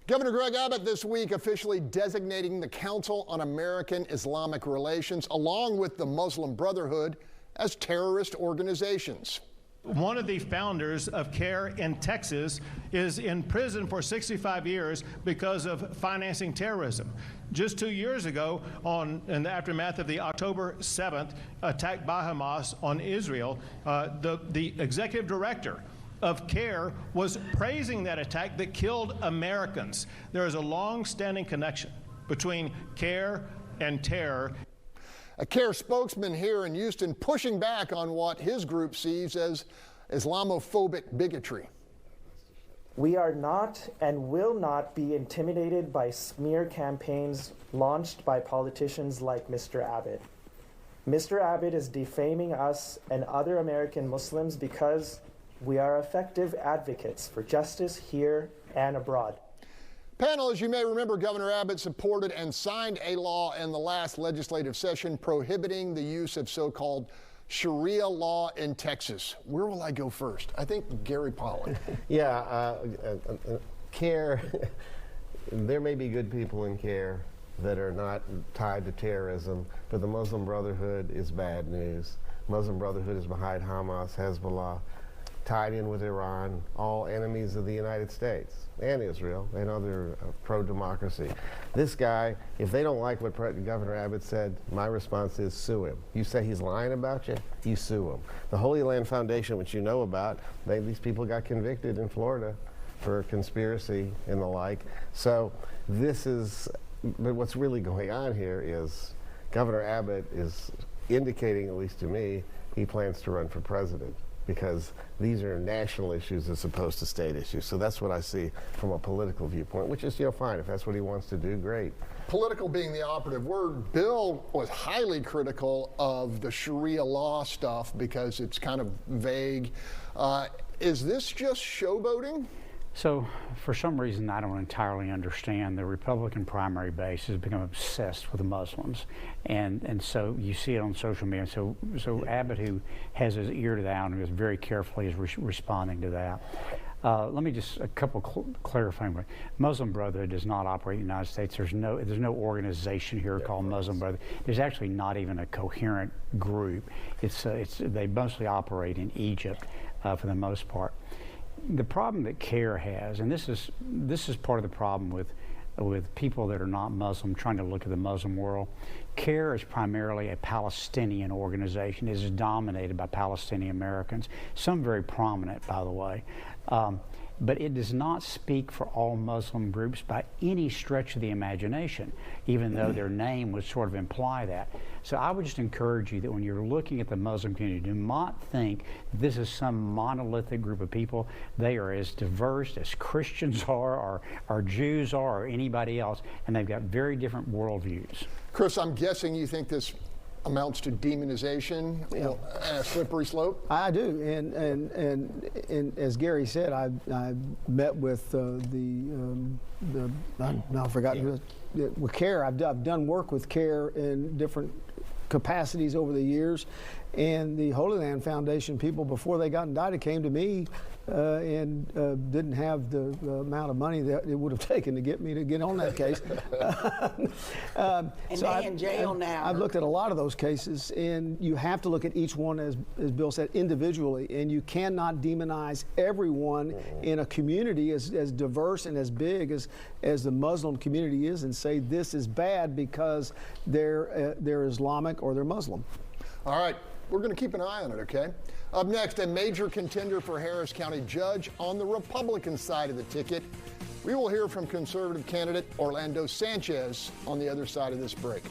Governor Greg Abbott this week officially designating the Council on American Islamic Relations along with the Muslim Brotherhood as terrorist organizations. One of the founders of KRIV in Texas is in prison for 65 years because of financing terrorism. Just 2 years ago, in the aftermath of the October 7th attack by Hamas on Israel, the executive director of KRIV was praising that attack that killed Americans. There is a long-standing connection between KRIV and terror. A KRIV spokesman here in Houston pushing back on what his group sees as Islamophobic bigotry. We are not and will not be intimidated by smear campaigns launched by politicians like Mr. Abbott. Mr. Abbott is defaming us and other American Muslims because we are effective advocates for justice here and abroad. Panel, as you may remember, Governor Abbott supported and signed a law in the last legislative session prohibiting the use of so-called Sharia law in Texas. Where will I go first? I think Gary Pollak. Yeah, KRIV, there may be good people in KRIV that are not tied to terrorism, but the Muslim Brotherhood is bad news. Muslim Brotherhood is behind Hamas, Hezbollah, tied in with Iran, all enemies of the United States and Israel and other pro-democracy. This guy, if they don't like what Governor Abbott said, my response is sue him. You say he's lying about you, you sue him. The Holy Land Foundation, which you know about, these people got convicted in Florida for conspiracy and the like. So this is, but what's really going on here is Governor Abbott is indicating, at least to me, he plans to run for president, because these are national issues as opposed to state issues. So that's what I see from a political viewpoint, which is, fine. If that's what he wants to do, great. Political being the operative word. Bill was highly critical of the Sharia law stuff because it's kind of vague. Is this just showboating? So, for some reason, I don't entirely understand. The Republican primary base has become obsessed with the Muslims, and so you see it on social media. So Abbott, who has his ear to that and is very carefully is responding to that. Let me just a couple clarifying points. Muslim Brotherhood does not operate in the United States. There's no organization here called Muslim Brotherhood. There's actually not even a coherent group. They mostly operate in Egypt for the most part. The problem that KRIV has, and this is part of the problem with people that are not Muslim trying to look at the Muslim world. KRIV is primarily a Palestinian organization. It is dominated by Palestinian Americans, some very prominent, by the way. But it does not speak for all Muslim groups by any stretch of the imagination, even though their name would sort of imply that. So I would just encourage you that when you're looking at the Muslim community, do not think this is some monolithic group of people. They are as diverse as Christians are, or Jews are, or anybody else, and they've got very different worldviews. Chris, I'm guessing you think this amounts to demonization, a slippery slope? I do, and as Gary said, I met with I forgot who, with KRIV. I've done work with KRIV in different capacities over the years, and the Holy Land Foundation people, before they got indicted, came to me and didn't have the amount of money that it would have taken to get me to get on that case. And so they're in jail now. I've looked at a lot of those cases, and you have to look at each one, as Bill said, individually, and you cannot demonize everyone in a community as diverse and as big as the Muslim community is and say this is bad because they're Islamic or they're Muslim. All right. We're going to keep an eye on it, okay? Up next, a major contender for Harris County judge on the Republican side of the ticket. We will hear from conservative candidate Orlando Sanchez on the other side of this break.